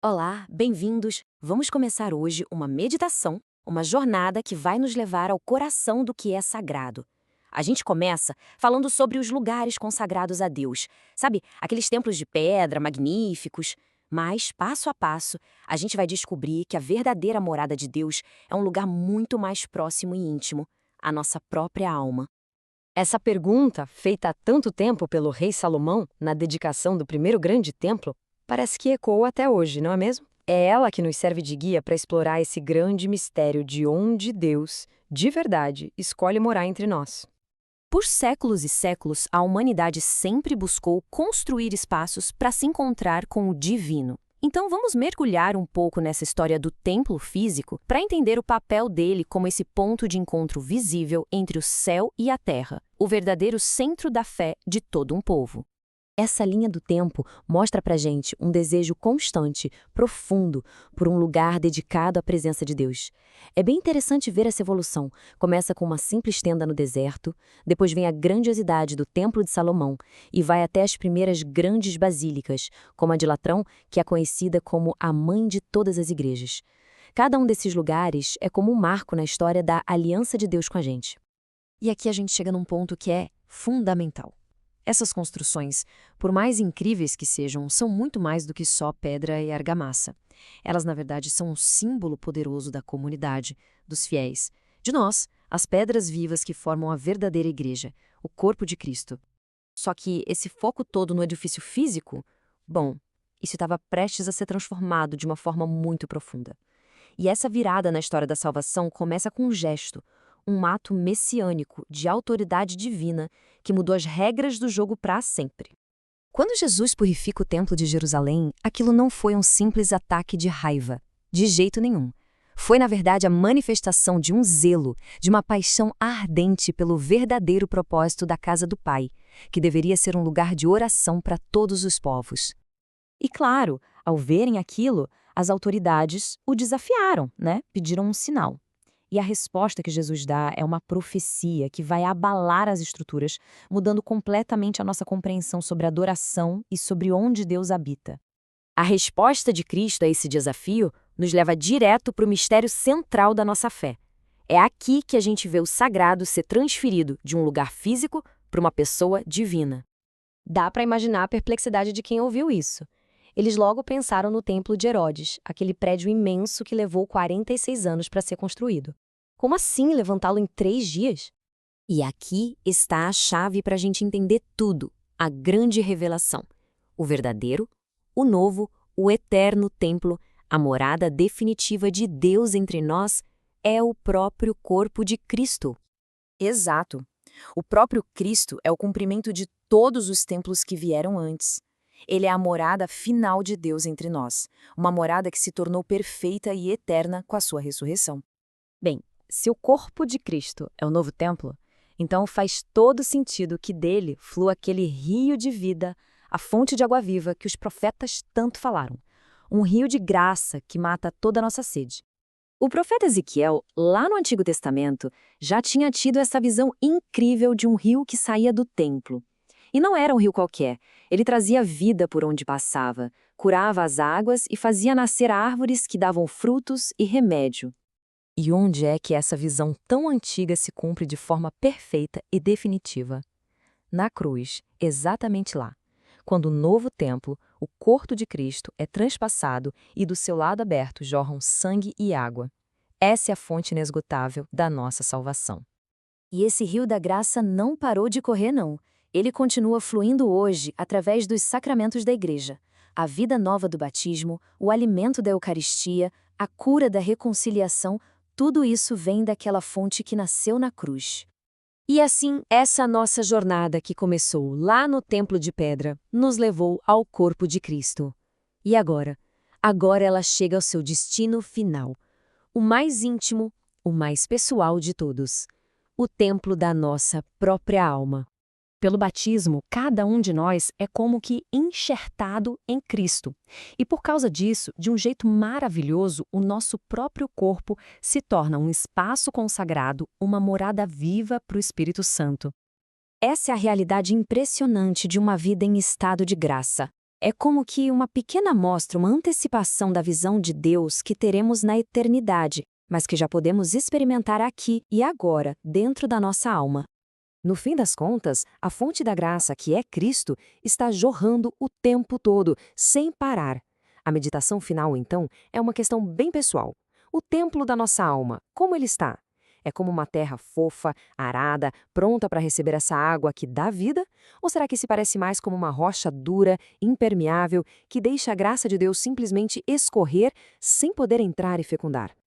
Olá, bem-vindos! Vamos começar hoje uma meditação, uma jornada que vai nos levar ao coração do que é sagrado. A gente começa falando sobre os lugares consagrados a Deus, sabe? Aqueles templos de pedra magníficos. Mas, passo a passo, a gente vai descobrir que a verdadeira morada de Deus é um lugar muito mais próximo e íntimo, a nossa própria alma. Essa pergunta, feita há tanto tempo pelo rei Salomão na dedicação do primeiro grande templo, parece que ecoa até hoje, não é mesmo? É ela que nos serve de guia para explorar esse grande mistério de onde Deus, de verdade, escolhe morar entre nós. Por séculos e séculos, a humanidade sempre buscou construir espaços para se encontrar com o divino. Então vamos mergulhar um pouco nessa história do templo físico para entender o papel dele como esse ponto de encontro visível entre o céu e a terra, o verdadeiro centro da fé de todo um povo. Essa linha do tempo mostra pra gente um desejo constante, profundo, por um lugar dedicado à presença de Deus. É bem interessante ver essa evolução. Começa com uma simples tenda no deserto, depois vem a grandiosidade do Templo de Salomão e vai até as primeiras grandes basílicas, como a de Latrão, que é conhecida como a mãe de todas as igrejas. Cada um desses lugares é como um marco na história da aliança de Deus com a gente. E aqui a gente chega num ponto que é fundamental. Essas construções, por mais incríveis que sejam, são muito mais do que só pedra e argamassa. Elas, na verdade, são um símbolo poderoso da comunidade, dos fiéis, de nós, as pedras vivas que formam a verdadeira igreja, o corpo de Cristo. Só que esse foco todo no edifício físico, bom, isso estava prestes a ser transformado de uma forma muito profunda. E essa virada na história da salvação começa com um gesto, um ato messiânico de autoridade divina que mudou as regras do jogo para sempre. Quando Jesus purifica o Templo de Jerusalém, aquilo não foi um simples ataque de raiva, de jeito nenhum. Foi, na verdade, a manifestação de um zelo, de uma paixão ardente pelo verdadeiro propósito da casa do Pai, que deveria ser um lugar de oração para todos os povos. E claro, ao verem aquilo, as autoridades o desafiaram, né? Pediram um sinal. E a resposta que Jesus dá é uma profecia que vai abalar as estruturas, mudando completamente a nossa compreensão sobre a adoração e sobre onde Deus habita. A resposta de Cristo a esse desafio nos leva direto para o mistério central da nossa fé. É aqui que a gente vê o sagrado ser transferido de um lugar físico para uma pessoa divina. Dá para imaginar a perplexidade de quem ouviu isso. Eles logo pensaram no Templo de Herodes, aquele prédio imenso que levou 46 anos para ser construído. Como assim levantá-lo em 3 dias? E aqui está a chave para a gente entender tudo, a grande revelação. O verdadeiro, o novo, o eterno templo, a morada definitiva de Deus entre nós, é o próprio corpo de Cristo. Exato. O próprio Cristo é o cumprimento de todos os templos que vieram antes. Ele é a morada final de Deus entre nós, uma morada que se tornou perfeita e eterna com a sua ressurreição. Bem, se o corpo de Cristo é o novo templo, então faz todo sentido que dele flua aquele rio de vida, a fonte de água viva que os profetas tanto falaram. Um rio de graça que mata toda a nossa sede. O profeta Ezequiel, lá no Antigo Testamento, já tinha tido essa visão incrível de um rio que saía do templo. E não era um rio qualquer, ele trazia vida por onde passava, curava as águas e fazia nascer árvores que davam frutos e remédio. E onde é que essa visão tão antiga se cumpre de forma perfeita e definitiva? Na cruz, exatamente lá, quando o novo templo, o corpo de Cristo, é transpassado e do seu lado aberto jorram sangue e água. Essa é a fonte inesgotável da nossa salvação. E esse rio da graça não parou de correr, não. Ele continua fluindo hoje através dos sacramentos da Igreja. A vida nova do batismo, o alimento da Eucaristia, a cura da reconciliação, tudo isso vem daquela fonte que nasceu na cruz. E assim, essa nossa jornada que começou lá no Templo de Pedra, nos levou ao corpo de Cristo. E agora? Agora ela chega ao seu destino final. O mais íntimo, o mais pessoal de todos. O templo da nossa própria alma. Pelo batismo, cada um de nós é como que enxertado em Cristo. E por causa disso, de um jeito maravilhoso, o nosso próprio corpo se torna um espaço consagrado, uma morada viva para o Espírito Santo. Essa é a realidade impressionante de uma vida em estado de graça. É como que uma pequena amostra, uma antecipação da visão de Deus que teremos na eternidade, mas que já podemos experimentar aqui e agora, dentro da nossa alma. No fim das contas, a fonte da graça, que é Cristo, está jorrando o tempo todo, sem parar. A meditação final, então, é uma questão bem pessoal. O templo da nossa alma, como ele está? É como uma terra fofa, arada, pronta para receber essa água que dá vida? Ou será que se parece mais como uma rocha dura, impermeável, que deixa a graça de Deus simplesmente escorrer sem poder entrar e fecundar?